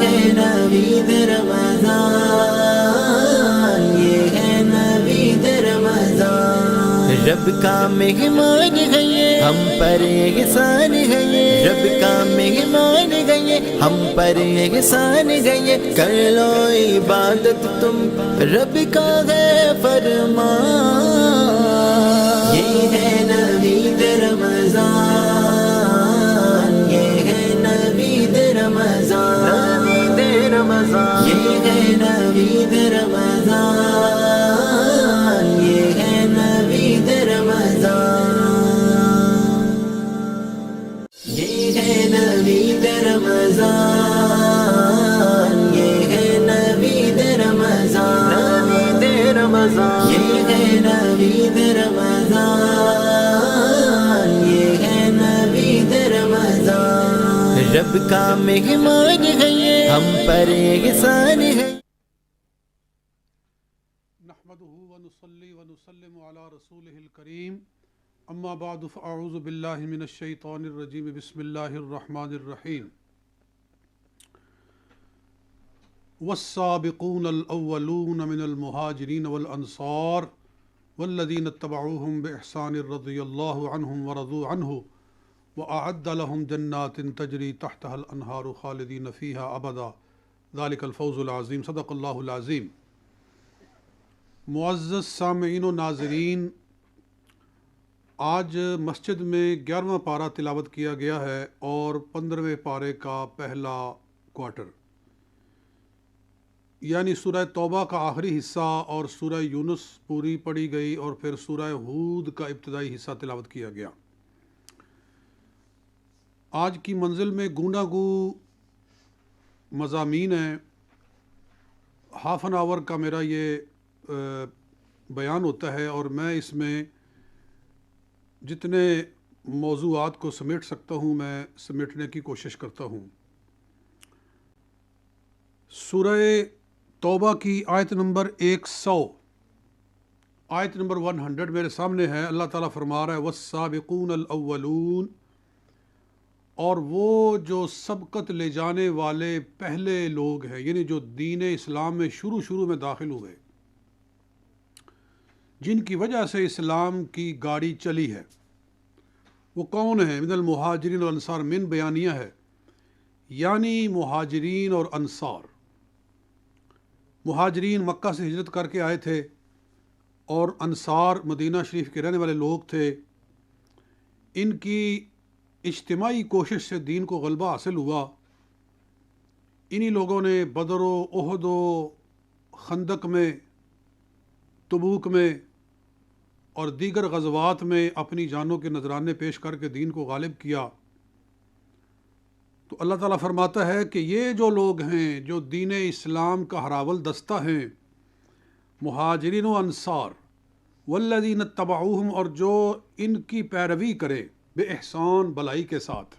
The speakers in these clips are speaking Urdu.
ہے نوید رمضان، یہ ہے نوید رمضان، رب کا مہمان ہے یہ ہم پر احسان ہے یہ، رب کا مہمان ہے یہ ہم پر احسان ہے یہ، کر لو عبادت تم رب کا ہے فرمان، یہ ہے نوید رمضان، یہ ہے نوید رمضان، نوید رمضان، یہ ہے نوید رمضان، یہ ہے نوید رمضان، یہ ہے نوید رمضان، یہ ہے نوید رمضان، نوید رمضان، یہ ہے نوید رمضان، یہ ہے نوید رمضان، رب کا مہمان ہے یہ ہم پر احسان ہے۔ نحمده ونصلي ونسلم على رسوله الكريم اما بعد فاعوذ بالله من الشيطان الرجيم بسم الله الرحمن الرحيم والسابقون الاولون من المهاجرين والانصار والذين اتبعوهم باحسان رضي الله عنهم ورضوا عنه واعد لهم جنات تجري تحتها الانهار خالدين فيها ابدا ذلك الفوز العظيم صدق الله العظيم۔ معزز سامعین و ناظرین، آج مسجد میں 11واں پارہ تلاوت کیا گیا ہے اور 15ویں پارے کا پہلا کوارٹر، یعنی سورہ توبہ کا آخری حصہ اور سورہ یونس پوری پڑھی گئی اور پھر سورہ ہود کا ابتدائی حصہ تلاوت کیا گیا۔ آج کی منزل میں گوناگو مضامین ہیں۔ ہاف این آور کا میرا یہ بیان ہوتا ہے اور میں اس میں جتنے موضوعات کو سمیٹ سکتا ہوں میں سمیٹنے کی کوشش کرتا ہوں۔ سورہ توبہ کی آیت نمبر 100، آیت نمبر 100 میرے سامنے ہے۔ اللہ تعالیٰ فرما رہا ہے والسابقون الاولون، اور وہ جو سبقت لے جانے والے پہلے لوگ ہیں، یعنی جو دین اسلام میں شروع میں داخل ہوئے، جن کی وجہ سے اسلام کی گاڑی چلی ہے، وہ کون ہیں؟ من المہاجرین والانصار، من بیانیہ ہے، یعنی مہاجرین اور انصار۔ مہاجرین مکہ سے ہجرت کر کے آئے تھے اور انصار مدینہ شریف کے رہنے والے لوگ تھے۔ ان کی اجتماعی کوشش سے دین کو غلبہ حاصل ہوا۔ انہی لوگوں نے بدر و احد و خندق میں، تبوک میں اور دیگر غزوات میں اپنی جانوں کے نذرانے پیش کر کے دین کو غالب کیا۔ تو اللہ تعالیٰ فرماتا ہے کہ یہ جو لوگ ہیں جو دین اسلام کا ہراول دستہ ہیں، مہاجرین و انصار، والذین اتبعوہم، اور جو ان کی پیروی کرے بے احسان، بلائی کے ساتھ،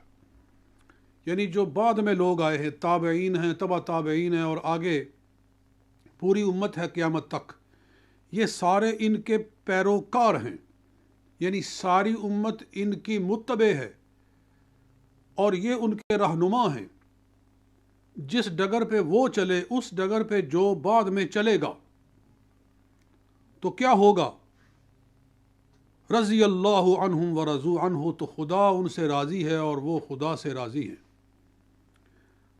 یعنی جو بعد میں لوگ آئے ہیں، تابعین ہیں، تبع تابعین ہیں اور آگے پوری امت ہے قیامت تک، یہ سارے ان کے پیروکار ہیں، یعنی ساری امت ان کی متبع ہے اور یہ ان کے رہنما ہیں۔ جس ڈگر پہ وہ چلے اس ڈگر پہ جو بعد میں چلے گا تو کیا ہوگا؟ رضی اللہ عنہم ورضوا عنہ، تو خدا ان سے راضی ہے اور وہ خدا سے راضی ہیں۔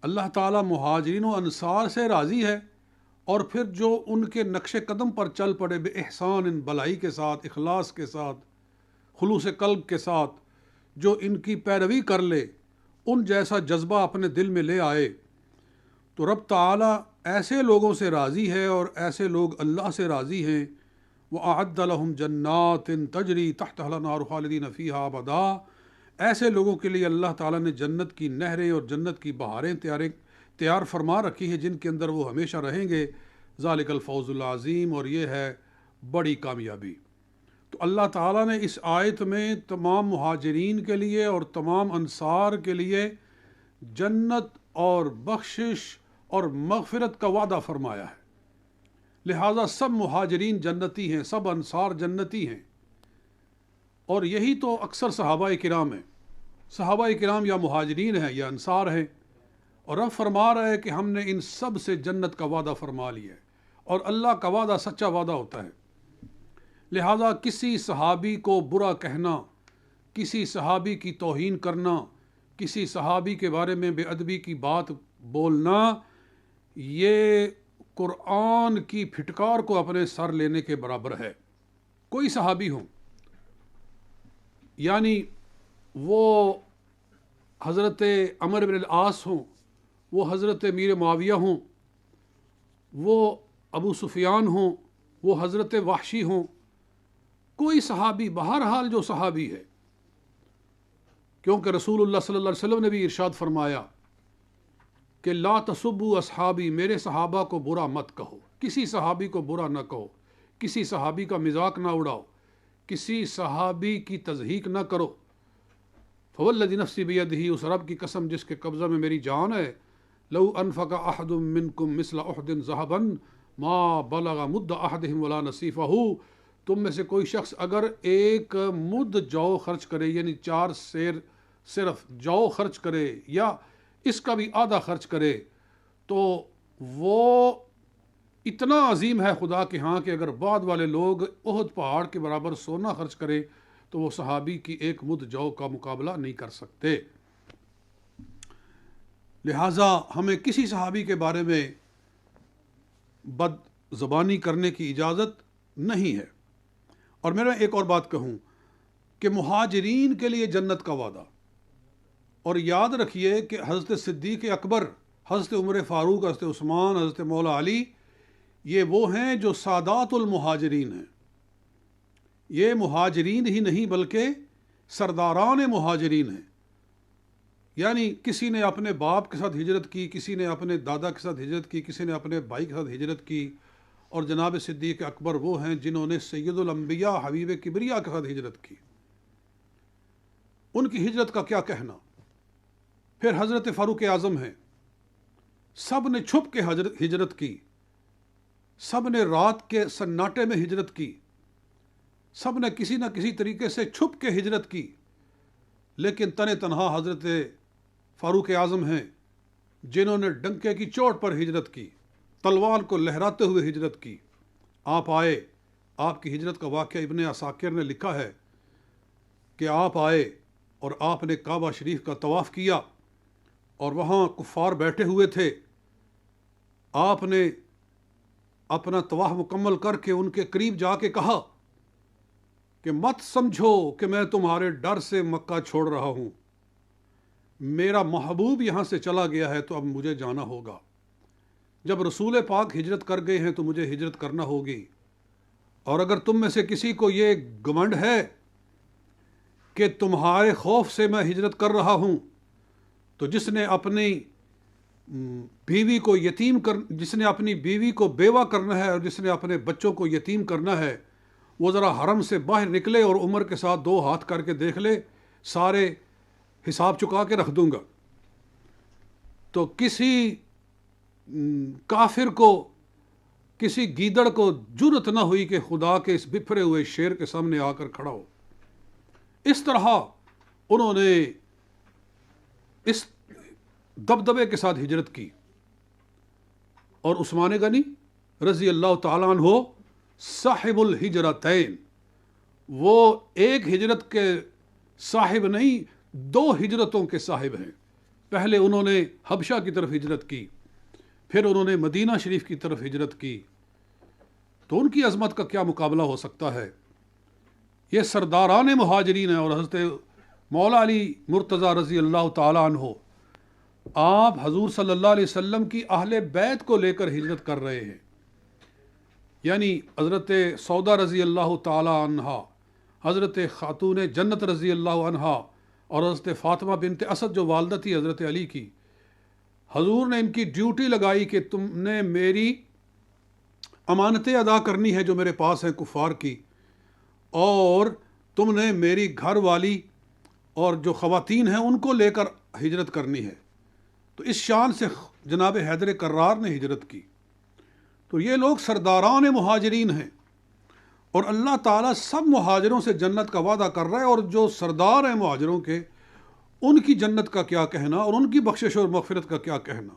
اللہ تعالیٰ مہاجرین و انصار سے راضی ہے اور پھر جو ان کے نقش قدم پر چل پڑے بے احسان، ان بلائی کے ساتھ، اخلاص کے ساتھ، خلوص قلب کے ساتھ، جو ان کی پیروی کر لے، ان جیسا جذبہ اپنے دل میں لے آئے، تو رب تعالیٰ ایسے لوگوں سے راضی ہے اور ایسے لوگ اللہ سے راضی ہیں۔ وَأَعَدَّ لَهُمْ جَنَّاتٍ تَجْرِي تَحْتَهَا الْأَنْهَارُ خَالِدِينَ فِيهَا أَبَدًا، ایسے لوگوں کے لیے اللہ تعالیٰ نے جنت کی نہریں اور جنت کی بہاریں تیار فرما رکھی ہیں جن کے اندر وہ ہمیشہ رہیں گے۔ ذَلِكَ الْفَوْزُ الْعَظِيمُ، اور یہ ہے بڑی کامیابی۔ تو اللہ تعالیٰ نے اس آیت میں تمام مہاجرین کے لیے اور تمام انصار کے لیے جنت اور بخشش اور مغفرت کا وعدہ فرمایا ہے، لہٰذا سب مہاجرین جنتی ہیں، سب انصار جنتی ہیں۔ اور یہی تو اکثر صحابہ کرام ہیں، صحابہ کرام یا مہاجرین ہیں یا انصار ہیں، اور رب فرما رہا ہے کہ ہم نے ان سب سے جنت کا وعدہ فرما لیا ہے، اور اللہ کا وعدہ سچا وعدہ ہوتا ہے۔ لہذا کسی صحابی کو برا کہنا، کسی صحابی کی توہین کرنا، کسی صحابی کے بارے میں بے ادبی کی بات بولنا، یہ قرآن کی پھٹکار کو اپنے سر لینے کے برابر ہے۔ کوئی صحابی ہو، یعنی وہ حضرت عمر بن العاص ہوں، وہ حضرت امیر معاویہ ہوں، وہ ابو سفیان ہوں، وہ حضرت وحشی ہوں، کوئی صحابی، بہرحال جو صحابی ہے، کیونکہ رسول اللہ صلی اللہ علیہ وسلم نے بھی ارشاد فرمایا کہ لا تسبوا اصحابی، میرے صحابہ کو برا مت کہو، کسی صحابی کو برا نہ کہو، کسی صحابی کا مذاق نہ اڑاؤ، کسی صحابی کی تضحیک نہ کرو۔ فوالذی نفسی بیدہ، اس رب کی قسم جس کے قبضہ میں میری جان ہے، لو انفق احد منکم مثل احد ذہبا ما بلغ مد احدہم ولا نصیفہ، تم میں سے کوئی شخص اگر ایک مد جو خرچ کرے، یعنی 4 سیر صرف جو خرچ کرے، یا اس کا بھی آدھا خرچ کرے، تو وہ اتنا عظیم ہے خدا کے ہاں کہ اگر بعد والے لوگ احد پہاڑ کے برابر سونا خرچ کرے تو وہ صحابی کی ایک مد جو کا مقابلہ نہیں کر سکتے۔ لہٰذا ہمیں کسی صحابی کے بارے میں بد زبانی کرنے کی اجازت نہیں ہے۔ اور میں ایک اور بات کہوں کہ مہاجرین کے لیے جنت کا وعدہ، اور یاد رکھیے کہ حضرت صدیق اکبر، حضرت عمر فاروق، حضرت عثمان، حضرت مولا علی، یہ وہ ہیں جو سادات المہاجرین ہیں۔ یہ مہاجرین ہی نہیں بلکہ سرداران مہاجرین ہیں۔ یعنی کسی نے اپنے باپ کے ساتھ ہجرت کی، کسی نے اپنے دادا کے ساتھ ہجرت کی، کسی نے اپنے بھائی کے ساتھ ہجرت کی، اور جناب صدیق اکبر وہ ہیں جنہوں نے سید الانبیاء حبیب کبریا کے ساتھ ہجرت کی۔ ان کی ہجرت کا کیا کہنا۔ پھر حضرت فاروق اعظم ہیں، سب نے چھپ کے ہجرت کی، سب نے رات کے سناٹے میں ہجرت کی، سب نے کسی نہ کسی طریقے سے چھپ کے ہجرت کی، لیکن تنہا حضرت فاروق اعظم ہیں جنہوں نے ڈنکے کی چوٹ پر ہجرت کی، تلوار کو لہراتے ہوئے ہجرت کی۔ آپ آئے، آپ کی ہجرت کا واقعہ ابن عساکر نے لکھا ہے کہ آپ آئے اور آپ نے کعبہ شریف کا طواف کیا، اور وہاں کفار بیٹھے ہوئے تھے۔ آپ نے اپنا طواف مکمل کر کے ان کے قریب جا کے کہا کہ مت سمجھو کہ میں تمہارے ڈر سے مکہ چھوڑ رہا ہوں، میرا محبوب یہاں سے چلا گیا ہے تو اب مجھے جانا ہوگا۔ جب رسول پاک ہجرت کر گئے ہیں تو مجھے ہجرت کرنا ہوگی، اور اگر تم میں سے کسی کو یہ گمنڈ ہے کہ تمہارے خوف سے میں ہجرت کر رہا ہوں، تو جس نے اپنی بیوی کو یتیم جس نے اپنی بیوی کو بیوہ کرنا ہے اور جس نے اپنے بچوں کو یتیم کرنا ہے، وہ ذرا حرم سے باہر نکلے اور عمر کے ساتھ 2 ہاتھ کر کے دیکھ لے، سارے حساب چکا کے رکھ دوں گا۔ تو کسی کافر کو، کسی گیدڑ کو جرأت نہ ہوئی کہ خدا کے اس بپھرے ہوئے شیر کے سامنے آ کر کھڑا ہو۔ اس طرح انہوں نے اس دبدبے کے ساتھ ہجرت کی، اور عثمان غنی رضی اللہ تعالیٰ عنہ صاحب الہجرتین، وہ ایک ہجرت کے صاحب نہیں، 2 ہجرتوں کے صاحب ہیں۔ پہلے انہوں نے حبشہ کی طرف ہجرت کی، پھر انہوں نے مدینہ شریف کی طرف ہجرت کی، تو ان کی عظمت کا کیا مقابلہ ہو سکتا ہے۔ یہ سرداران مہاجرین ہیں، اور حضرت مولا علی مرتضیٰ رضی اللہ تعالیٰ عنہ، آپ حضور صلی اللہ علیہ وسلم کی اہل بیت کو لے کر ہجرت کر رہے ہیں۔ یعنی حضرت سودا رضی اللہ تعالیٰ عنہ، حضرت خاتون جنت رضی اللہ عنہ، اور حضرت فاطمہ بنت اسد جو والدہ تھی حضرت علی کی، حضور نے ان کی ڈیوٹی لگائی کہ تم نے میری امانتیں ادا کرنی ہے جو میرے پاس ہیں کفار کی، اور تم نے میری گھر والی اور جو خواتین ہیں ان کو لے کر ہجرت کرنی ہے۔ تو اس شان سے جناب حیدر کرار نے ہجرت کی۔ تو یہ لوگ سرداران مہاجرین ہیں، اور اللہ تعالیٰ سب مہاجروں سے جنت کا وعدہ کر رہا ہے، اور جو سردار ہیں مہاجروں کے ان کی جنت کا کیا کہنا اور ان کی بخشش اور مغفرت کا کیا کہنا۔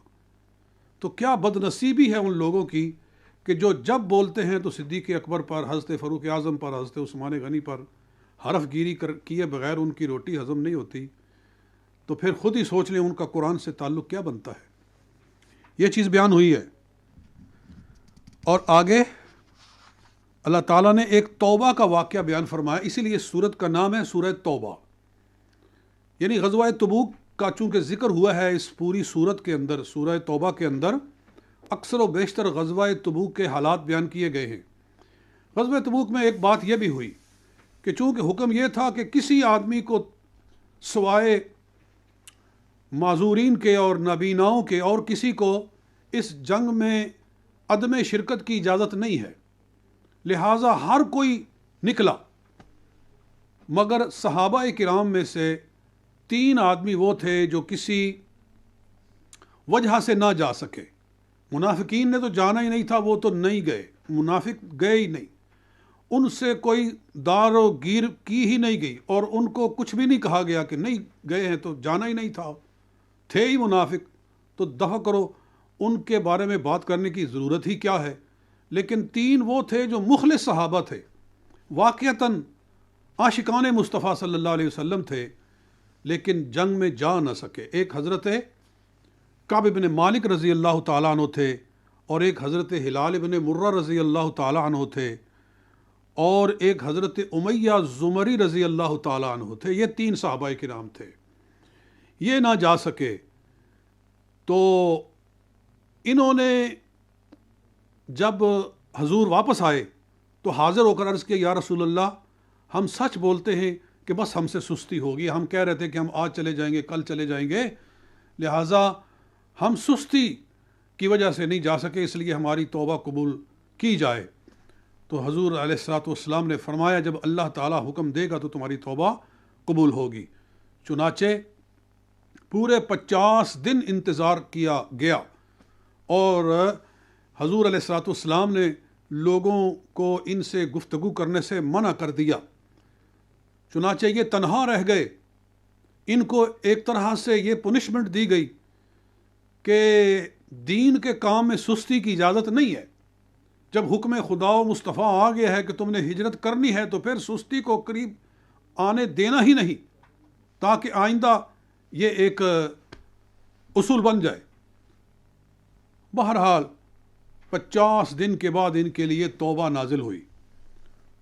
تو کیا بد نصیبی ہے ان لوگوں کی کہ جو جب بولتے ہیں تو صدیق اکبر پر، حضرت فاروق اعظم پر، حضرت عثمان غنی پر حرف گیری کیے بغیر ان کی روٹی ہضم نہیں ہوتی۔ تو پھر خود ہی سوچ لیں ان کا قرآن سے تعلق کیا بنتا ہے۔ یہ چیز بیان ہوئی ہے۔ اور آگے اللہ تعالیٰ نے ایک توبہ کا واقعہ بیان فرمایا، اسی لیے سورت کا نام ہے سورہ توبہ۔ یعنی غزوہ تبوک کا چونکہ ذکر ہوا ہے اس پوری سورت کے اندر، سورہ توبہ کے اندر اکثر و بیشتر غزوہ تبوک کے حالات بیان کیے گئے ہیں۔ غزوہ تبوک میں ایک بات یہ بھی ہوئی کہ چونکہ حکم یہ تھا کہ کسی آدمی کو سوائے معذورین کے اور نابیناؤں کے اور کسی کو اس جنگ میں عدم شرکت کی اجازت نہیں ہے، لہٰذا ہر کوئی نکلا، مگر صحابہ کرام میں سے 3 آدمی وہ تھے جو کسی وجہ سے نہ جا سکے۔ منافقین نے تو جانا ہی نہیں تھا، وہ تو نہیں گئے، منافق گئے ہی نہیں، ان سے کوئی دار و گیر کی ہی نہیں گئی، اور ان کو کچھ بھی نہیں کہا گیا کہ نہیں گئے ہیں تو جانا ہی نہیں تھا، تھے ہی منافق، تو دفع کرو، ان کے بارے میں بات کرنے کی ضرورت ہی کیا ہے۔ لیکن 3 وہ تھے جو مخلص صحابہ تھے، واقعتاً عاشقان مصطفیٰ صلی اللہ علیہ وسلم تھے، لیکن جنگ میں جا نہ سکے۔ ایک حضرت کعب بن مالک رضی اللہ تعالیٰ عنہ تھے، اور ایک حضرت ہلال بن مرہ رضی اللہ تعالیٰ عنہ تھے، اور ایک حضرت امیہ زمری رضی اللہ تعالیٰ عنہ تھے۔ یہ 3 صحابہ کرام تھے، یہ نہ جا سکے۔ تو انہوں نے جب حضور واپس آئے تو حاضر ہو کر عرض کیا، یا رسول اللہ، ہم سچ بولتے ہیں کہ بس ہم سے سستی ہوگی، ہم کہہ رہے تھے کہ ہم آج چلے جائیں گے، کل چلے جائیں گے، لہٰذا ہم سستی کی وجہ سے نہیں جا سکے، اس لیے ہماری توبہ قبول کی جائے۔ تو حضور علیہ الصلوۃ والسلام نے فرمایا، جب اللہ تعالیٰ حکم دے گا تو تمہاری توبہ قبول ہوگی۔ چنانچہ پورے 50 دن انتظار کیا گیا، اور حضور علیہ الصلوۃ والسلام نے لوگوں کو ان سے گفتگو کرنے سے منع کر دیا۔ چنانچہ یہ تنہا رہ گئے، ان کو ایک طرح سے یہ پنشمنٹ دی گئی کہ دین کے کام میں سستی کی اجازت نہیں ہے۔ جب حکم خدا و مصطفیٰ آ گیا ہے کہ تم نے ہجرت کرنی ہے تو پھر سستی کو قریب آنے دینا ہی نہیں، تاکہ آئندہ یہ ایک اصول بن جائے۔ بہرحال 50 دن کے بعد ان کے لیے توبہ نازل ہوئی،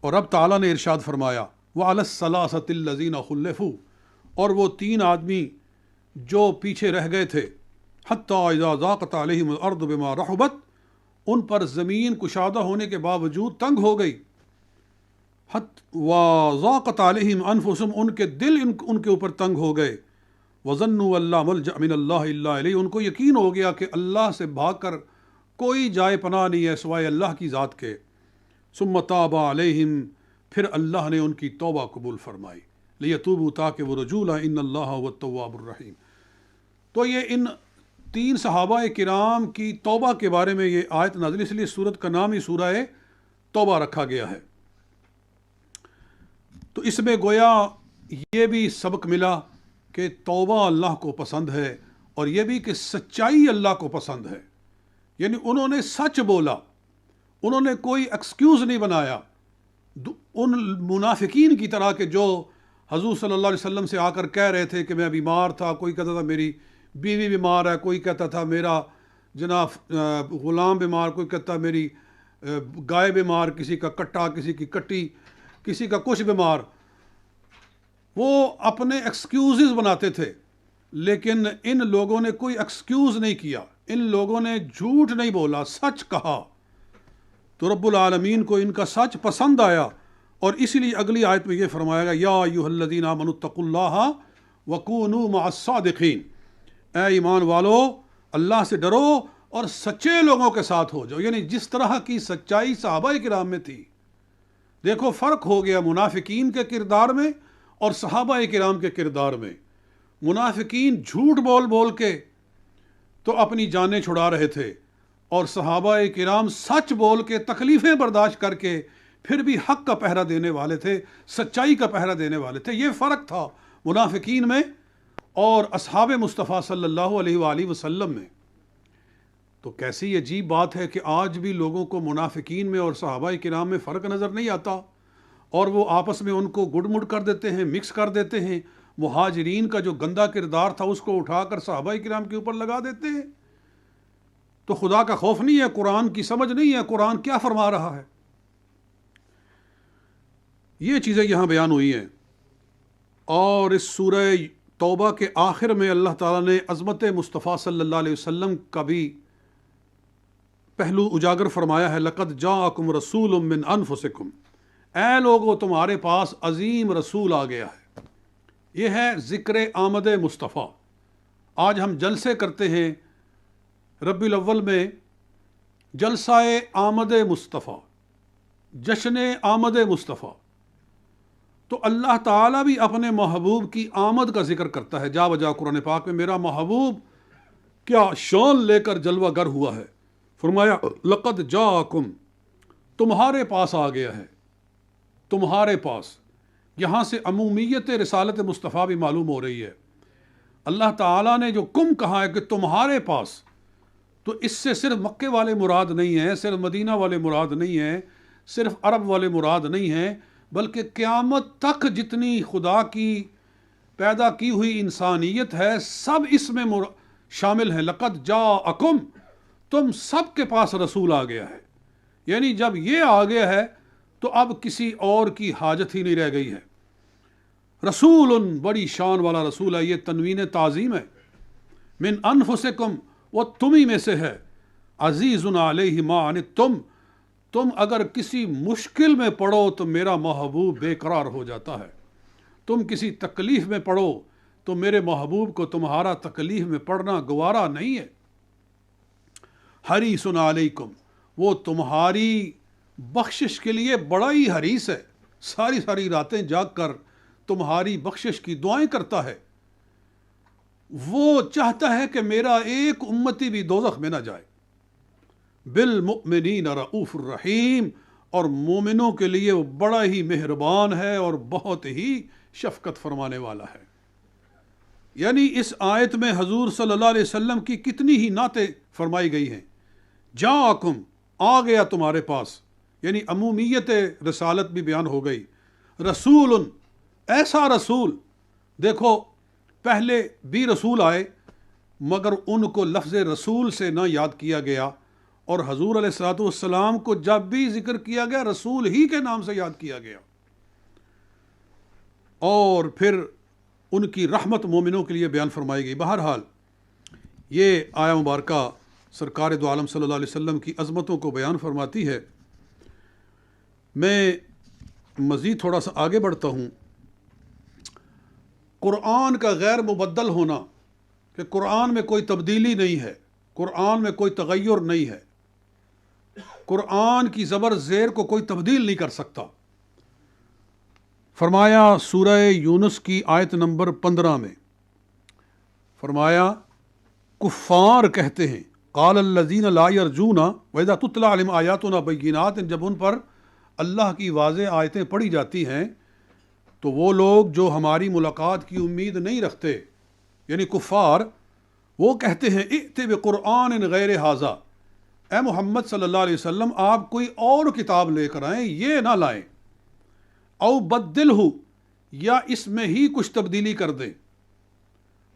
اور اب تعالیٰ نے ارشاد فرمایا، وَعَلَى الثَّلَاثَةِ الَّذِينَ خُلِّفُوا، اور وہ 3 آدمی جو پیچھے رہ گئے تھے، حَتَّى إِذَا ضَاقَتْ عَلَيْهِمُ الْأَرْضُ بِمَا رَحُبَتْ، ان پر زمین کشادہ ہونے کے باوجود تنگ ہو گئی، وَضَاقَتْ عَلَيْهِمْ أَنفُسُهُمْ، ان کے دل ان کے اوپر تنگ ہو گئے، وَظَنُّوا أَن لَّا مَلْجَأَ مِنَ اللَّهِ إِلَّا إِلَيْهِ، ان کو یقین ہو گیا کہ اللہ سے بھاگ کر کوئی جائے پناہ نہیں ہے سوائے اللہ کی ذات کے۔ ثُمَّ تَابَ عَلَيْهِمْ، پھر اللہ نے ان کی توبہ قبول فرمائی، لِيَتُوبُوا، تاکہ وہ رجوع لائیں، إِنَّ اللَّهَ هُوَ التَّوَّابُ الرَّحِيمُ۔ تو یہ ان 3 صحابہ کرام کی توبہ کے بارے میں یہ آیت نازل، اس لیے سورت کا نام ہی سورہ توبہ رکھا گیا ہے۔ تو اس میں گویا یہ بھی سبق ملا کہ توبہ اللہ کو پسند ہے، اور یہ بھی کہ سچائی اللہ کو پسند ہے۔ یعنی انہوں نے سچ بولا، انہوں نے کوئی ایکسکیوز نہیں بنایا، ان منافقین کی طرح کہ جو حضور صلی اللہ علیہ وسلم سے آ کر کہہ رہے تھے کہ میں بیمار تھا، کوئی کہتا تھا میری بیوی بیمار ہے، کوئی کہتا تھا میرا جناب غلام بیمار، کوئی کہتا میری گائے بیمار، کسی کا کٹا، کسی کی کٹی، کسی کا کچھ بیمار۔ وہ اپنے ایکسکیوزز بناتے تھے، لیکن ان لوگوں نے کوئی ایکسکیوز نہیں کیا، ان لوگوں نے جھوٹ نہیں بولا، سچ کہا، تو رب العالمین کو ان کا سچ پسند آیا، اور اسی لیے اگلی آیت میں یہ فرمایا گا، یا ایھا الذین آمنوا اتقوا اللہ وکونوا مع الصادقین، اے ایمان والو اللہ سے ڈرو اور سچے لوگوں کے ساتھ ہو جاؤ۔ یعنی جس طرح کی سچائی صحابہ کرام میں تھی، دیکھو فرق ہو گیا منافقین کے کردار میں اور صحابہ کرام کے کردار میں۔ منافقین جھوٹ بول بول کے تو اپنی جانیں چھڑا رہے تھے، اور صحابہ کرام سچ بول کے تکلیفیں برداشت کر کے پھر بھی حق کا پہرا دینے والے تھے، سچائی کا پہرا دینے والے تھے۔ یہ فرق تھا منافقین میں اور اصحاب مصطفیٰ صلی اللہ علیہ وآلہ وسلم میں، تو کیسی عجیب بات ہے کہ آج بھی لوگوں کو منافقین میں اور صحابہ کرام میں فرق نظر نہیں آتا، اور وہ آپس میں ان کو گڑ مڑ کر دیتے ہیں، مکس کر دیتے ہیں، مہاجرین کا جو گندا کردار تھا اس کو اٹھا کر صحابہ کرام کے اوپر لگا دیتے ہیں۔ تو خدا کا خوف نہیں ہے، قرآن کی سمجھ نہیں ہے، قرآن کیا فرما رہا ہے؟ یہ چیزیں یہاں بیان ہوئی ہیں۔ اور اس سورہ توبہ کے آخر میں اللہ تعالیٰ نے عظمت مصطفیٰ صلی اللہ علیہ وسلم کا بھی پہلو اجاگر فرمایا ہے، لَقَدْ جَاءَكُمْ رَسُولٌ مِّنْ أَنفُسِكُمْ، اے لوگو تمہارے پاس عظیم رسول آ گیا ہے۔ یہ ہے ذکر آمد مصطفیٰ۔ آج ہم جلسے کرتے ہیں ربیع الاول میں، جلسہ آمد مصطفیٰ، جشن آمد مصطفیٰ، تو اللہ تعالیٰ بھی اپنے محبوب کی آمد کا ذکر کرتا ہے جا بجا قرآن پاک میں۔ میرا محبوب کیا شان لے کر جلوہ گر ہوا ہے، فرمایا لقد جاءکم، تمہارے پاس آ گیا ہے، تمہارے پاس۔ یہاں سے عمومیت رسالت مصطفیٰ بھی معلوم ہو رہی ہے۔ اللہ تعالیٰ نے جو کم کہا ہے کہ تمہارے پاس، تو اس سے صرف مکے والے مراد نہیں ہیں، صرف مدینہ والے مراد نہیں ہیں، صرف عرب والے مراد نہیں ہیں، بلکہ قیامت تک جتنی خدا کی پیدا کی ہوئی انسانیت ہے سب اس میں شامل ہیں۔ لقد جاءکم، تم سب کے پاس رسول آ گیا ہے، یعنی جب یہ آ گیا ہے تو اب کسی اور کی حاجت ہی نہیں رہ گئی ہے۔ رسول، بڑی شان والا رسول ہے، یہ تنوین تعظیم ہے۔ من انفسکم، وہ تمہیں میں سے ہے۔ عزیز علیہ ما عنتم، تم اگر کسی مشکل میں پڑو تو میرا محبوب بے قرار ہو جاتا ہے، تم کسی تکلیف میں پڑو تو میرے محبوب کو تمہارا تکلیف میں پڑنا گوارا نہیں ہے۔ حریص علیکم، وہ تمہاری بخشش کے لیے بڑا ہی حریص ہے، ساری ساری راتیں جاگ کر تمہاری بخشش کی دعائیں کرتا ہے۔ وہ چاہتا ہے کہ میرا ایک امتی بھی دوزخ میں نہ جائے۔ بالمؤمنین رؤوف الرحیم، اور مومنوں کے لیے وہ بڑا ہی مہربان ہے اور بہت ہی شفقت فرمانے والا ہے۔ یعنی اس آیت میں حضور صلی اللہ علیہ وسلم کی کتنی ہی نعتیں فرمائی گئی ہیں۔ جاءکم، آ گیا تمہارے پاس، یعنی عمومیت رسالت بھی بیان ہو گئی۔ رسول، ایسا رسول، دیکھو پہلے بھی رسول آئے مگر ان کو لفظ رسول سے نہ یاد کیا گیا، اور حضور علیہ الصلوۃ والسلام کو جب بھی ذکر کیا گیا رسول ہی کے نام سے یاد کیا گیا، اور پھر ان کی رحمت مومنوں کے لیے بیان فرمائی گئی۔ بہرحال یہ آیہ مبارکہ سرکار دو عالم صلی اللہ علیہ وسلم کی عظمتوں کو بیان فرماتی ہے۔ میں مزید تھوڑا سا آگے بڑھتا ہوں۔ قرآن کا غیر مبدل ہونا، کہ قرآن میں کوئی تبدیلی نہیں ہے، قرآن میں کوئی تغیر نہیں ہے، قرآن کی زبر زیر کو کوئی تبدیل نہیں کر سکتا۔ فرمایا سورہ یونس کی آیت نمبر 15 میں، فرمایا کفار کہتے ہیں، قال الذین لا یرجون وَإِذَا تُتْلَىٰ عَلَيْهِمْ آیاتُنَا بَيِّنَاتٍ، جب ان پر اللہ کی واضح آیتیں پڑھی جاتی ہیں تو وہ لوگ جو ہماری ملاقات کی امید نہیں رکھتے، یعنی کفار، وہ کہتے ہیں ائت بقرآن غیر ھذا، اے محمد صلی اللہ علیہ وسلم آپ کوئی اور کتاب لے کر آئیں، یہ نہ لائیں، او بدلہ، یا اس میں ہی کچھ تبدیلی کر دیں۔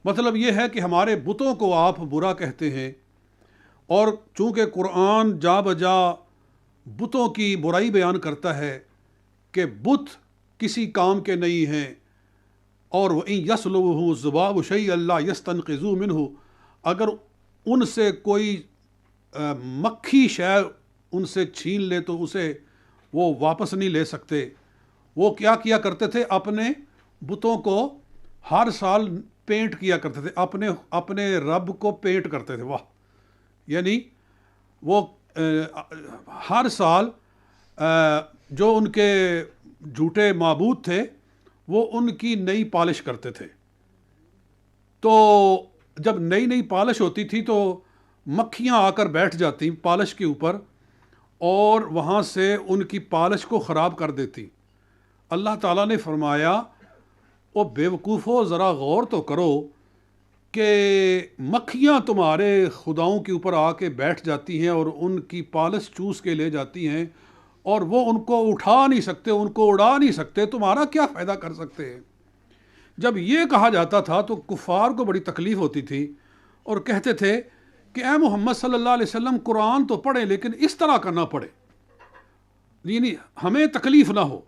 مطلب یہ ہے کہ ہمارے بتوں کو آپ برا کہتے ہیں، اور چونکہ قرآن جا بجا بتوں کی برائی بیان کرتا ہے کہ بت کسی کام کے نہیں ہیں، اور وَإِن يَسْلُبْهُمُ الذُّبَابُ شَيْئًا لَا يَسْتَنْقِذُوا مِنْهُ، اگر ان سے کوئی مکھی شے ان سے چھین لے تو اسے وہ واپس نہیں لے سکتے۔ وہ کیا کیا کرتے تھے، اپنے بتوں کو ہر سال پینٹ کیا کرتے تھے، اپنے رب کو پینٹ کرتے تھے۔ واہ، یعنی وہ ہر سال جو ان کے جھوٹے معبود تھے وہ ان کی نئی پالش کرتے تھے، تو جب نئی پالش ہوتی تھی تو مکھیاں آ کر بیٹھ جاتی پالش کے اوپر اور وہاں سے ان کی پالش کو خراب کر دیتی۔ اللہ تعالیٰ نے فرمایا او بے وقوفو، ذرا غور تو کرو، کہ مکھیاں تمہارے خداؤں کے اوپر آ کے بیٹھ جاتی ہیں اور ان کی پالس چوس کے لے جاتی ہیں اور وہ ان کو اٹھا نہیں سکتے، ان کو اڑا نہیں سکتے، تمہارا کیا فائدہ کر سکتے ہیں؟ جب یہ کہا جاتا تھا تو کفار کو بڑی تکلیف ہوتی تھی اور کہتے تھے کہ اے محمد صلی اللہ علیہ وسلم قرآن تو پڑھیں لیکن اس طرح کا نہ پڑھے، یعنی ہمیں تکلیف نہ ہو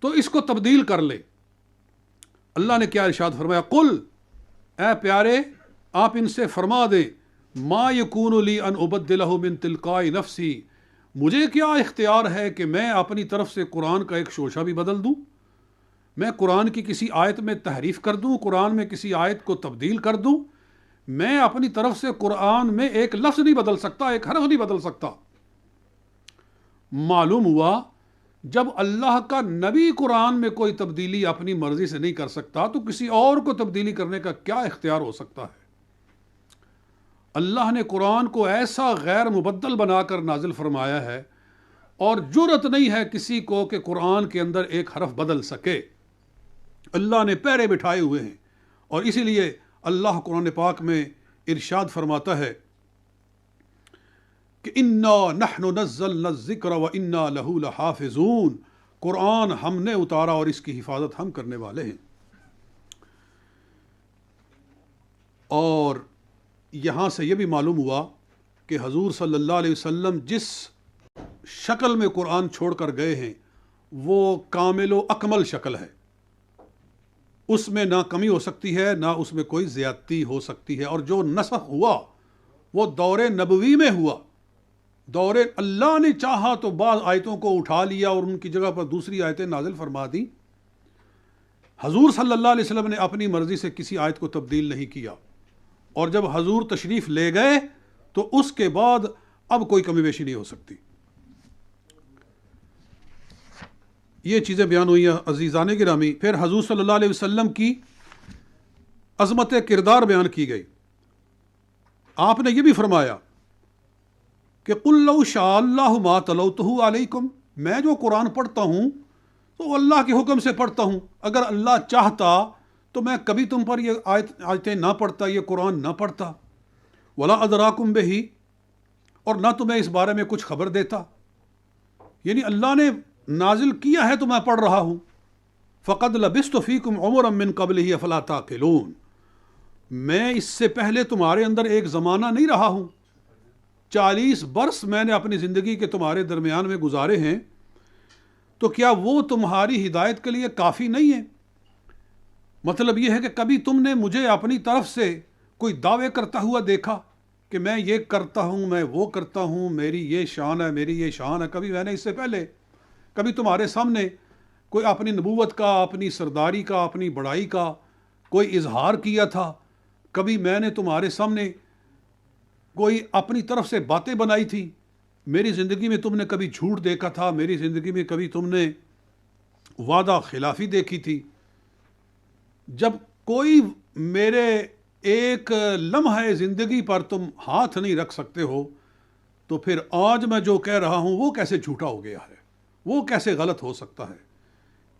تو اس کو تبدیل کر لے۔ اللہ نے کیا ارشاد فرمایا؟ قل، اے پیارے آپ ان سے فرما دیں، ما یکون لی ان ابدلہ من تلقاء نفسی، مجھے کیا اختیار ہے کہ میں اپنی طرف سے قرآن کا ایک شوشہ بھی بدل دوں، میں قرآن کی کسی آیت میں تحریف کر دوں، قرآن میں کسی آیت کو تبدیل کر دوں؟ میں اپنی طرف سے قرآن میں ایک لفظ نہیں بدل سکتا، ایک حرف نہیں بدل سکتا۔ معلوم ہوا جب اللہ کا نبی قرآن میں کوئی تبدیلی اپنی مرضی سے نہیں کر سکتا تو کسی اور کو تبدیلی کرنے کا کیا اختیار ہو سکتا ہے؟ اللہ نے قرآن کو ایسا غیر مبدل بنا کر نازل فرمایا ہے اور جرأت نہیں ہے کسی کو کہ قرآن کے اندر ایک حرف بدل سکے۔ اللہ نے پیرے بٹھائے ہوئے ہیں، اور اسی لیے اللہ قرآن پاک میں ارشاد فرماتا ہے کہ انا نحن نزلنا الذکر وانا لہ لحافظون، قرآن ہم نے اتارا اور اس کی حفاظت ہم کرنے والے ہیں۔ اور یہاں سے یہ بھی معلوم ہوا کہ حضور صلی اللہ علیہ وسلم جس شکل میں قرآن چھوڑ کر گئے ہیں وہ کامل و اکمل شکل ہے، اس میں نہ کمی ہو سکتی ہے نہ اس میں کوئی زیادتی ہو سکتی ہے۔ اور جو نسخ ہوا وہ دور نبوی میں ہوا، دور اللہ نے چاہا تو بعض آیتوں کو اٹھا لیا اور ان کی جگہ پر دوسری آیتیں نازل فرما دی۔ حضور صلی اللہ علیہ وسلم نے اپنی مرضی سے کسی آیت کو تبدیل نہیں کیا، اور جب حضور تشریف لے گئے تو اس کے بعد اب کوئی کمی بیشی نہیں ہو سکتی۔ یہ چیزیں بیان ہوئی ہیں عزیزان گرامی۔ پھر حضور صلی اللہ علیہ وسلم کی عظمت کردار بیان کی گئی۔ آپ نے یہ بھی فرمایا کہ قُلْ لَوْ شَاءَ اللَّهُ مَا تَلَوْتُهُ عَلَيْكُمْ، میں جو قرآن پڑھتا ہوں تو اللہ کے حکم سے پڑھتا ہوں، اگر اللہ چاہتا تو میں کبھی تم پر یہ آیتیں نہ پڑھتا، یہ قرآن نہ پڑھتا۔ وَلَا أَدْرَاكُمْ بِهِ، اور نہ تمہیں اس بارے میں کچھ خبر دیتا، یعنی اللہ نے نازل کیا ہے تو میں پڑھ رہا ہوں۔ فَقَدْ لَبِثْتُ فِيكُمْ عُمُرًا مِّن قَبْلِهِ أَفَلَا تَعْقِلُونَ، میں اس سے پہلے تمہارے اندر ایک زمانہ نہیں رہا ہوں، 40 برس میں نے اپنی زندگی کے تمہارے درمیان میں گزارے ہیں، تو کیا وہ تمہاری ہدایت کے لیے کافی نہیں ہے؟ مطلب یہ ہے کہ کبھی تم نے مجھے اپنی طرف سے کوئی دعوے کرتا ہوا دیکھا کہ میں یہ کرتا ہوں، میں وہ کرتا ہوں، میری یہ شان ہے، میری یہ شان ہے؟ کبھی میں نے اس سے پہلے کبھی تمہارے سامنے کوئی اپنی نبوت کا، اپنی سرداری کا، اپنی بڑائی کا کوئی اظہار کیا تھا؟ کبھی میں نے تمہارے سامنے کوئی اپنی طرف سے باتیں بنائی تھی؟ میری زندگی میں تم نے کبھی جھوٹ دیکھا تھا؟ میری زندگی میں کبھی تم نے وعدہ خلافی دیکھی تھی؟ جب کوئی میرے ایک لمحہ زندگی پر تم ہاتھ نہیں رکھ سکتے ہو تو پھر آج میں جو کہہ رہا ہوں وہ کیسے جھوٹا ہو گیا ہے، وہ کیسے غلط ہو سکتا ہے؟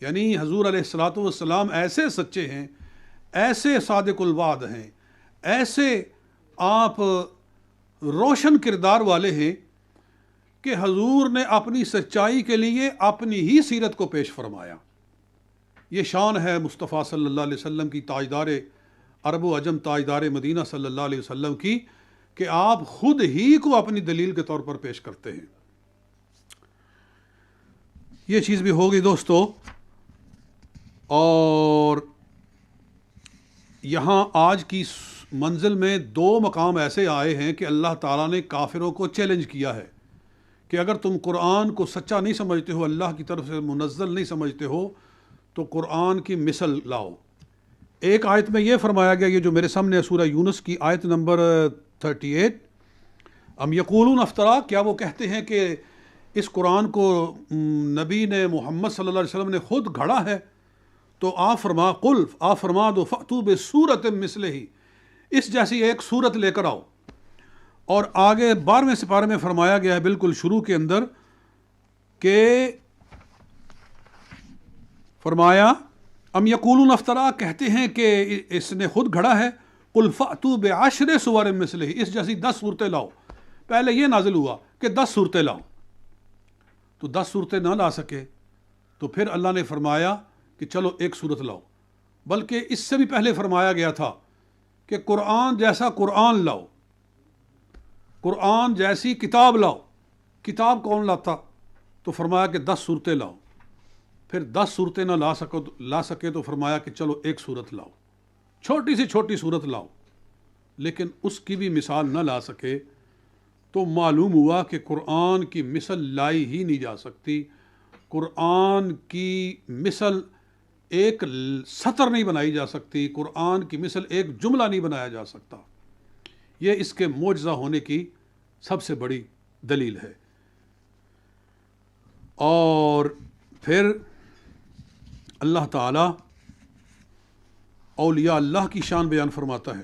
یعنی حضور علیہ الصلاۃ والسلام ایسے سچے ہیں، ایسے صادق الوعد ہیں، ایسے آپ روشن کردار والے ہیں کہ حضور نے اپنی سچائی کے لیے اپنی ہی سیرت کو پیش فرمایا۔ یہ شان ہے مصطفیٰ صلی اللہ علیہ وسلم کی، تاجدار عرب و عجم، تاجدار مدینہ صلی اللہ علیہ وسلم کی، کہ آپ خود ہی کو اپنی دلیل کے طور پر پیش کرتے ہیں۔ یہ چیز بھی ہوگی دوستو۔ اور یہاں آج کی منزل میں 2 مقام ایسے آئے ہیں کہ اللہ تعالیٰ نے کافروں کو چیلنج کیا ہے کہ اگر تم قرآن کو سچا نہیں سمجھتے ہو، اللہ کی طرف سے منزل نہیں سمجھتے ہو، تو قرآن کی مثل لاؤ۔ ایک آیت میں یہ فرمایا گیا، یہ جو میرے سامنے ہے سورہ یونس کی آیت نمبر 38، ام یقولون افترا، کیا وہ کہتے ہیں کہ اس قرآن کو نبی نے، محمد صلی اللہ علیہ وسلم نے خود گھڑا ہے؟ تو آپ فرما دو فأتوا بسورۃ مثلہ، اس جیسی ایک صورت لے کر آؤ۔ اور آگے 12ویں سپارے میں فرمایا گیا ہے بالکل شروع کے اندر کہ فرمایا ام یقولون افطرا، کہتے ہیں کہ اس نے خود گھڑا ہے. قل فأتوا بعشر سور مثلہ، اس جیسی 10 صورتیں لاؤ. پہلے یہ نازل ہوا کہ 10 صورتیں لاؤ، تو 10 صورتیں نہ لا سکے تو پھر اللہ نے فرمایا کہ چلو ایک صورت لاؤ. بلکہ اس سے بھی پہلے فرمایا گیا تھا کہ قرآن جیسا قرآن لاؤ، قرآن جیسی کتاب لاؤ. کتاب کون لاتا؟ تو فرمایا کہ 10 صورتیں لاؤ. پھر 10 صورتیں نہ لا سکے تو فرمایا کہ چلو ایک صورت لاؤ، چھوٹی سی چھوٹی صورت لاؤ. لیکن اس کی بھی مثال نہ لا سکے تو معلوم ہوا کہ قرآن کی مثل لائی ہی نہیں جا سکتی. قرآن کی مثل ایک سطر نہیں بنائی جا سکتی، قرآن کی مثل ایک جملہ نہیں بنایا جا سکتا. یہ اس کے معجزہ ہونے کی سب سے بڑی دلیل ہے. اور پھر اللہ تعالیٰ اولیاء اللہ کی شان بیان فرماتا ہے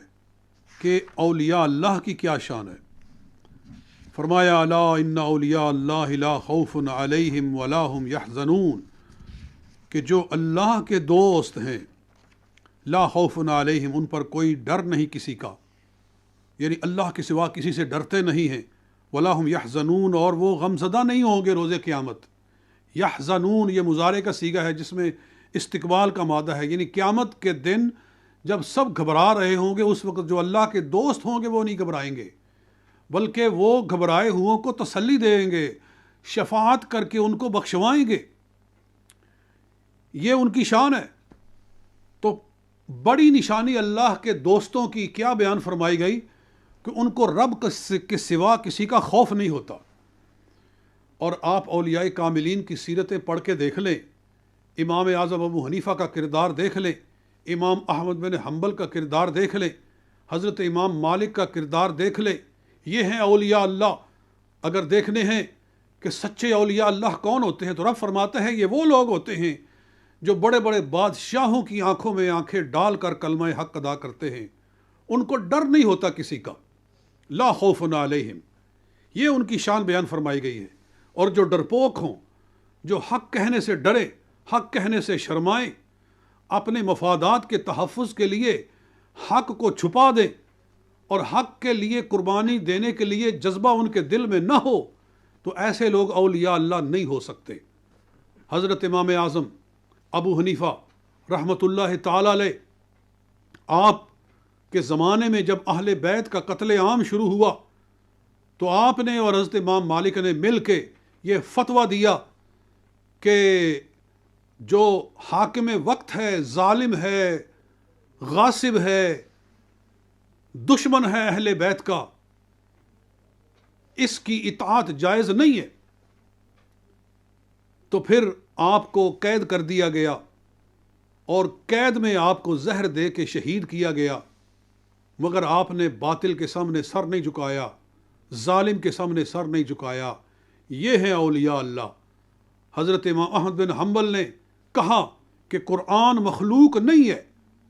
کہ اولیاء اللہ کی کیا شان ہے. فرمایا الا ان اولیاء اللہ لا خوف علیہم ولا هم یحزنون، کہ جو اللہ کے دوست ہیں لا خوف علیہم، ان پر کوئی ڈر نہیں کسی کا، یعنی اللہ کے سوا کسی سے ڈرتے نہیں ہیں. ولا هم یحزنون، اور وہ غمزدہ نہیں ہوں گے روز قیامت. یحزنون یہ مضارع کا صیغہ ہے جس میں استقبال کا مادہ ہے، یعنی قیامت کے دن جب سب گھبرا رہے ہوں گے اس وقت جو اللہ کے دوست ہوں گے وہ نہیں گھبرائیں گے، بلکہ وہ گھبرائے ہوئوں کو تسلی دیں گے، شفاعت کر کے ان کو بخشوائیں گے. یہ ان کی شان ہے. تو بڑی نشانی اللہ کے دوستوں کی کیا بیان فرمائی گئی کہ ان کو رب کے سوا کسی کا خوف نہیں ہوتا. اور آپ اولیاء کاملین کی سیرتیں پڑھ کے دیکھ لیں، امام اعظم ابو حنیفہ کا کردار دیکھ لیں، امام احمد بن حنبل کا کردار دیکھ لیں، حضرت امام مالک کا کردار دیکھ لیں. یہ ہیں اولیاء اللہ. اگر دیکھنے ہیں کہ سچے اولیاء اللہ کون ہوتے ہیں تو رب فرماتے ہیں یہ وہ لوگ ہوتے ہیں جو بڑے بڑے بادشاہوں کی آنکھوں میں آنکھیں ڈال کر کلمہ حق ادا کرتے ہیں. ان کو ڈر نہیں ہوتا کسی کا. لا خوف علیہم، یہ ان کی شان بیان فرمائی گئی ہے. اور جو ڈرپوک ہوں، جو حق کہنے سے ڈرے، حق کہنے سے شرمائیں، اپنے مفادات کے تحفظ کے لیے حق کو چھپا دیں اور حق کے لیے قربانی دینے کے لیے جذبہ ان کے دل میں نہ ہو، تو ایسے لوگ اولیاء اللہ نہیں ہو سکتے. حضرت امام اعظم ابو حنیفہ رحمۃ اللہ تعالی علیہ، آپ کے زمانے میں جب اہل بیت کا قتل عام شروع ہوا تو آپ نے اور حضرت امام مالک نے مل کے یہ فتویٰ دیا کہ جو حاکم وقت ہے، ظالم ہے، غاصب ہے، دشمن ہے اہل بیت کا، اس کی اطاعت جائز نہیں ہے. تو پھر آپ کو قید کر دیا گیا اور قید میں آپ کو زہر دے کے شہید کیا گیا، مگر آپ نے باطل کے سامنے سر نہیں جھکایا، ظالم کے سامنے سر نہیں جھکایا. یہ ہیں اولیاء اللہ. حضرت امام احمد بن حنبل نے کہا کہ قرآن مخلوق نہیں ہے،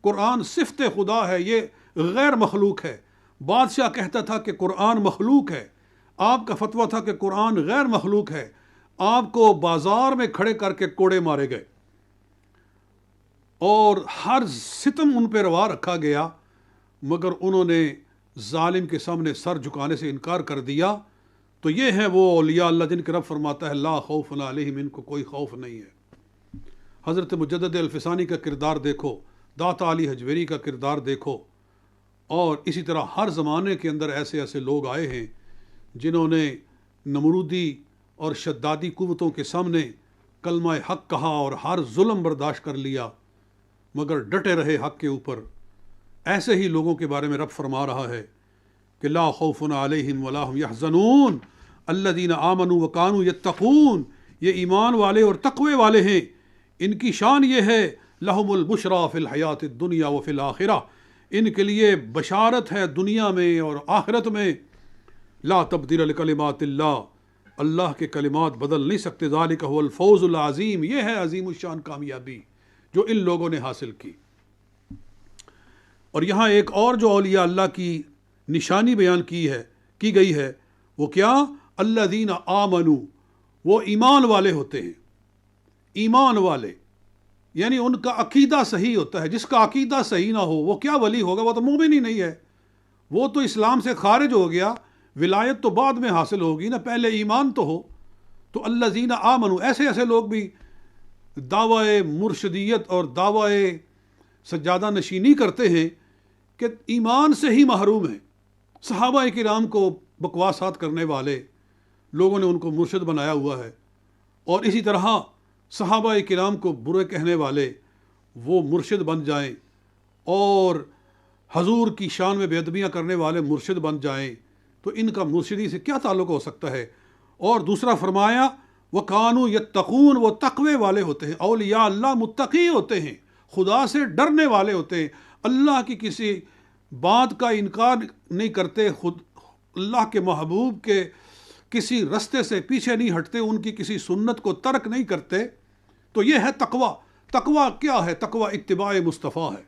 قرآن صفت خدا ہے، یہ غیر مخلوق ہے. بادشاہ کہتا تھا کہ قرآن مخلوق ہے، آپ کا فتویٰ تھا کہ قرآن غیر مخلوق ہے. آپ کو بازار میں کھڑے کر کے کوڑے مارے گئے اور ہر ستم ان پہ روا رکھا گیا، مگر انہوں نے ظالم کے سامنے سر جھکانے سے انکار کر دیا. تو یہ ہیں وہ اولیاء اللہ جن کے رب فرماتا ہے لا خوف علیہم، ان کو کوئی خوف نہیں ہے. حضرت مجدد الفسانی کا کردار دیکھو، داتا علی حجویری کا کردار دیکھو، اور اسی طرح ہر زمانے کے اندر ایسے ایسے لوگ آئے ہیں جنہوں نے نمرودی اور شدادی قوتوں کے سامنے کلمہ حق کہا اور ہر ظلم برداشت کر لیا، مگر ڈٹے رہے حق کے اوپر. ایسے ہی لوگوں کے بارے میں رب فرما رہا ہے کہ لا خوف علیہم ولا هم یحزنون الذین آمنوا وکانوا یتقون. یہ ایمان والے اور تقوی والے ہیں، ان کی شان یہ ہے لہم البشریٰ فی الحیات الدنیا وفی الآخرہ، ان کے لیے بشارت ہے دنیا میں اور آخرت میں. لا تبدیل لکلمات اللہ، اللہ کے کلمات بدل نہیں سکتے. ذالک هو الفوز العظیم، یہ ہے عظیم الشان کامیابی جو ان لوگوں نے حاصل کی. اور یہاں ایک اور جو اولیاء اللہ کی نشانی بیان کی گئی ہے، وہ کیا؟ الذین آمنوا، وہ ایمان والے ہوتے ہیں. ایمان والے یعنی ان کا عقیدہ صحیح ہوتا ہے. جس کا عقیدہ صحیح نہ ہو وہ کیا ولی ہوگا؟ وہ تو مومن ہی نہیں ہے، وہ تو اسلام سے خارج ہو گیا. ولایت تو بعد میں حاصل ہوگی نا، پہلے ایمان تو ہو. تو الذین آمنوا، ایسے لوگ بھی دعوی مرشدیت اور دعوی سجادہ نشینی کرتے ہیں کہ ایمان سے ہی محروم ہیں. صحابہ کرام کو بکواسات کرنے والے لوگوں نے ان کو مرشد بنایا ہوا ہے، اور اسی طرح صحابہ کرام کو برے کہنے والے وہ مرشد بن جائیں، اور حضور کی شان میں بے ادبیاں کرنے والے مرشد بن جائیں، تو ان کا مرشدی سے کیا تعلق ہو سکتا ہے؟ اور دوسرا فرمایا وَكَانُوا يَتَّقُونَ، وہ تقوی والے ہوتے ہیں. اولیاء اللہ متقی ہوتے ہیں، خدا سے ڈرنے والے ہوتے ہیں، اللہ کی کسی بات کا انکار نہیں کرتے، خود اللہ کے محبوب کے کسی رستے سے پیچھے نہیں ہٹتے، ان کی کسی سنت کو ترک نہیں کرتے. تو یہ ہے تقوی. تقوی کیا ہے؟ تقوی اتباع مصطفیٰ ہے،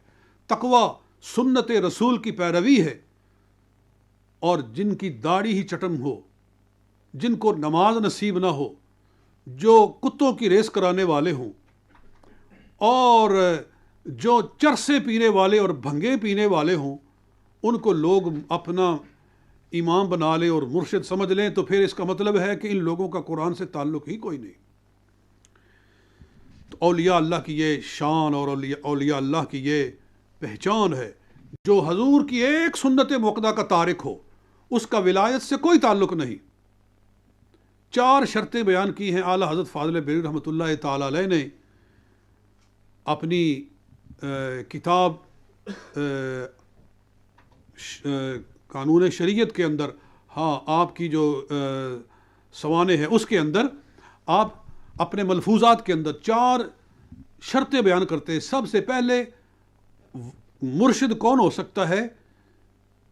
تقوی سنت رسول کی پیروی ہے. اور جن کی داڑھی ہی چٹم ہو، جن کو نماز نصیب نہ ہو، جو کتوں کی ریس کرانے والے ہوں، اور جو چرسے پینے والے اور بھنگے پینے والے ہوں، ان کو لوگ اپنا امام بنا لیں اور مرشد سمجھ لیں، تو پھر اس کا مطلب ہے کہ ان لوگوں کا قرآن سے تعلق ہی کوئی نہیں. تو اولیاء اللہ کی یہ شان اور اولیاء اللہ کی یہ پہچان ہے. جو حضور کی ایک سنت موقدہ کا تارک ہو، اس کا ولایت سے کوئی تعلق نہیں. 4 شرطیں بیان کی ہیں اعلیٰ حضرت فاضل بریلوی رحمۃ اللہ تعالی علیہ نے اپنی کتاب قانون شریعت کے اندر. ہاں، آپ کی جو سوانح ہے اس کے اندر آپ اپنے ملفوظات کے اندر 4 شرطیں بیان کرتے ہیں. سب سے پہلے مرشد کون ہو سکتا ہے؟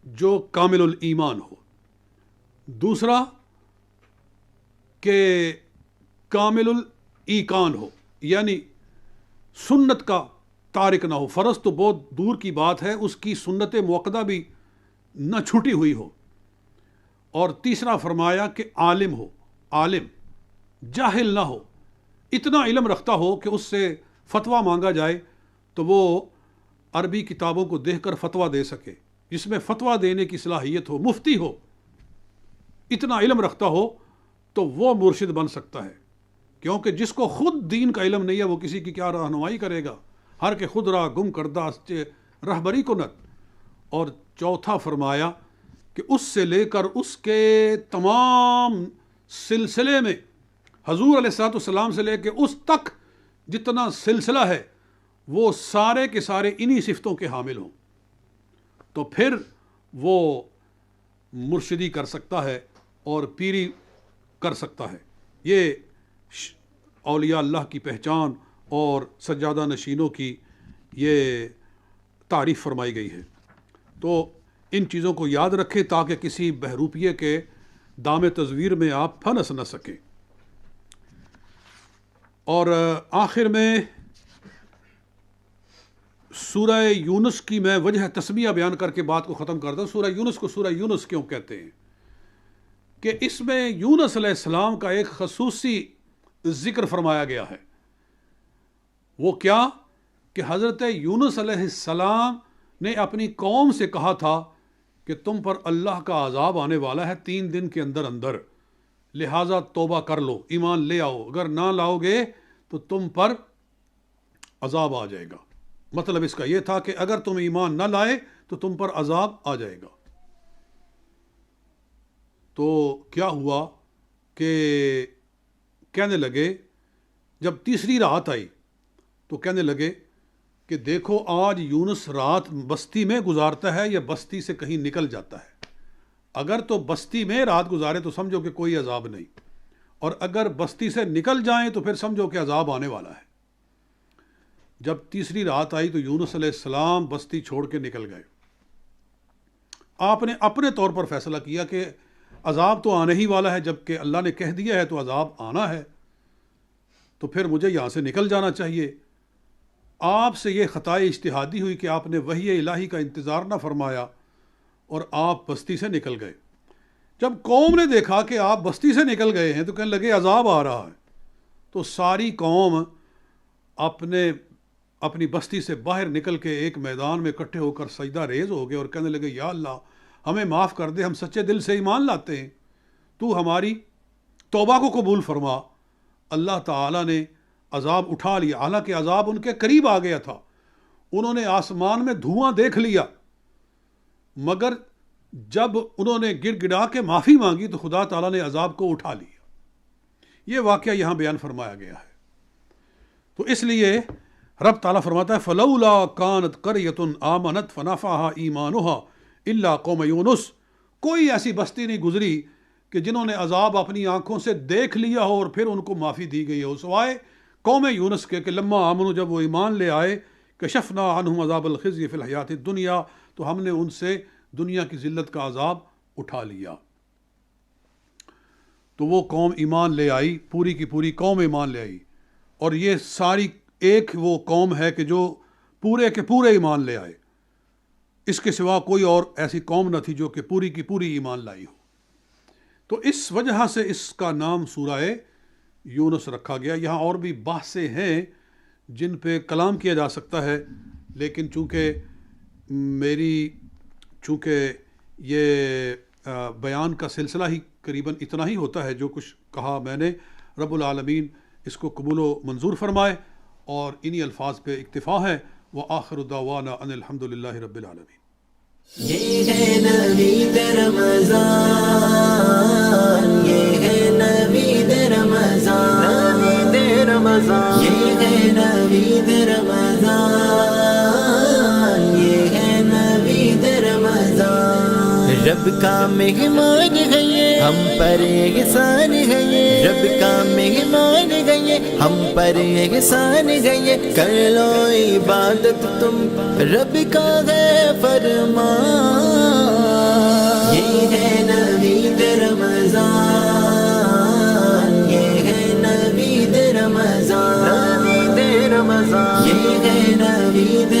جو کامل الایمان ہو. دوسرا کہ کامل الایقان ہو، یعنی سنت کا تارک نہ ہو. فرض تو بہت دور کی بات ہے، اس کی سنت موقدہ بھی نہ چھوٹی ہوئی ہو. اور تیسرا فرمایا کہ عالم ہو، عالم، جاہل نہ ہو، اتنا علم رکھتا ہو کہ اس سے فتویٰ مانگا جائے تو وہ عربی کتابوں کو دیکھ کر فتویٰ دے سکے، جس میں فتویٰ دینے کی صلاحیت ہو، مفتی ہو، اتنا علم رکھتا ہو تو وہ مرشد بن سکتا ہے. کیونکہ جس کو خود دین کا علم نہیں ہے وہ کسی کی کیا رہنمائی کرے گا؟ ہر کے خود راہ گم کردہ رہبری کنت. اور چوتھا فرمایا کہ اس سے لے کر اس کے تمام سلسلے میں، حضور علیہ الصلوۃ والسلام سے لے کے اس تک جتنا سلسلہ ہے، وہ سارے کے سارے انہی صفتوں کے حامل ہوں، تو پھر وہ مرشدی کر سکتا ہے اور پیری کر سکتا ہے. یہ اولیاء اللہ کی پہچان اور سجادہ نشینوں کی یہ تعریف فرمائی گئی ہے. تو ان چیزوں کو یاد رکھیں تاکہ کسی بہروپیے کے دام تزویر میں آپ پھنس نہ سکیں. اور آخر میں سورہ یونس کی میں وجہ تسمیہ بیان کر کے بات کو ختم کرتا ہوں. سورہ یونس کو سورہ یونس کیوں کہتے ہیں؟ کہ اس میں یونس علیہ السلام کا ایک خصوصی ذکر فرمایا گیا ہے. وہ کیا؟ کہ حضرت یونس علیہ السلام نے اپنی قوم سے کہا تھا کہ تم پر اللہ کا عذاب آنے والا ہے 3 دن کے اندر اندر، لہٰذا توبہ کر لو، ایمان لے آؤ، اگر نہ لاؤ گے تو تم پر عذاب آ جائے گا. مطلب اس کا یہ تھا کہ اگر تم ایمان نہ لائے تو تم پر عذاب آ جائے گا. تو کیا ہوا کہ کہنے لگے، جب تیسری رات آئی تو کہنے لگے کہ دیکھو آج یونس رات بستی میں گزارتا ہے یا بستی سے کہیں نکل جاتا ہے. اگر تو بستی میں رات گزارے تو سمجھو کہ کوئی عذاب نہیں، اور اگر بستی سے نکل جائیں تو پھر سمجھو کہ عذاب آنے والا ہے. جب تیسری رات آئی تو یونس علیہ السلام بستی چھوڑ کے نکل گئے. آپ نے اپنے طور پر فیصلہ کیا کہ عذاب تو آنے ہی والا ہے، جبکہ اللہ نے کہہ دیا ہے تو عذاب آنا ہے، تو پھر مجھے یہاں سے نکل جانا چاہیے. آپ سے یہ خطائے اجتہادی ہوئی کہ آپ نے وحی الہی کا انتظار نہ فرمایا اور آپ بستی سے نکل گئے. جب قوم نے دیکھا کہ آپ بستی سے نکل گئے ہیں تو کہنے لگے عذاب آ رہا ہے. تو ساری قوم اپنے اپنی بستی سے باہر نکل کے ایک میدان میں اکٹھے ہو کر سجدہ ریز ہو گئے اور کہنے لگے یا اللہ ہمیں معاف کر دے، ہم سچے دل سے ایمان لاتے ہیں، تو ہماری توبہ کو قبول فرما۔ اللہ تعالیٰ نے عذاب اٹھا لیا، حالانکہ عذاب ان کے قریب آ گیا تھا، انہوں نے آسمان میں دھواں دیکھ لیا، مگر جب انہوں نے گڑ گڑا کے معافی مانگی تو خدا تعالیٰ نے عذاب کو اٹھا لیا۔ یہ واقعہ یہاں بیان فرمایا گیا ہے۔ تو اس لیے رب تعالیٰ فرماتا ہے فَلَوْلَا كَانَتْ قَرْيَةٌ آمَنَتْ فَنَفَعَهَا إِيمَانُهَا إِلَّا قَوْمَ یونس، کوئی ایسی بستی نہیں گزری کہ جنہوں نے عذاب اپنی آنکھوں سے دیکھ لیا ہو اور پھر ان کو معافی دی گئی ہو، سوائے قوم یونس کے کہ لما آمنوا، جب وہ ایمان لے آئے، کشفنا عنہم عذاب الخزي فی الحیات الدنیا، تو ہم نے ان سے دنیا کی ذلت کا عذاب اٹھا لیا۔ تو وہ قوم ایمان لے آئی، پوری کی پوری قوم ایمان لے آئی، اور یہ ساری ایک وہ قوم ہے کہ جو پورے کے پورے ایمان لے آئے، اس کے سوا کوئی اور ایسی قوم نہ تھی جو کہ پوری کی پوری ایمان لائی ہو۔ تو اس وجہ سے اس کا نام سورہ یونس رکھا گیا۔ یہاں اور بھی بحثیں ہیں جن پہ کلام کیا جا سکتا ہے، لیکن چونکہ یہ بیان کا سلسلہ ہی قریباً اتنا ہی ہوتا ہے، جو کچھ کہا میں نے، رب العالمین اس کو قبول و منظور فرمائے، اور انہی الفاظ پہ اکتفا ہے۔ وآخر دعوانا ان الحمد للہ رب العالمین۔ یہ ہے نوید رمضان، یہ ہے نوید رمضان، نوید رمضان، یہ ہے نوید رمضان، یہ ہے نوید رمضان۔ رب کا مہمان ہے یہ، ہم پر احسان ہے یہ، رب کا مہمان ہے یہ، ہم پر احسان ہے یہ۔ کر لو عبادت تم، رب کا ہے فرمان۔ یہ ہے نوید رمضان، یہ ہے نوید رمضان، نوید رمضان، یہ ہے نوید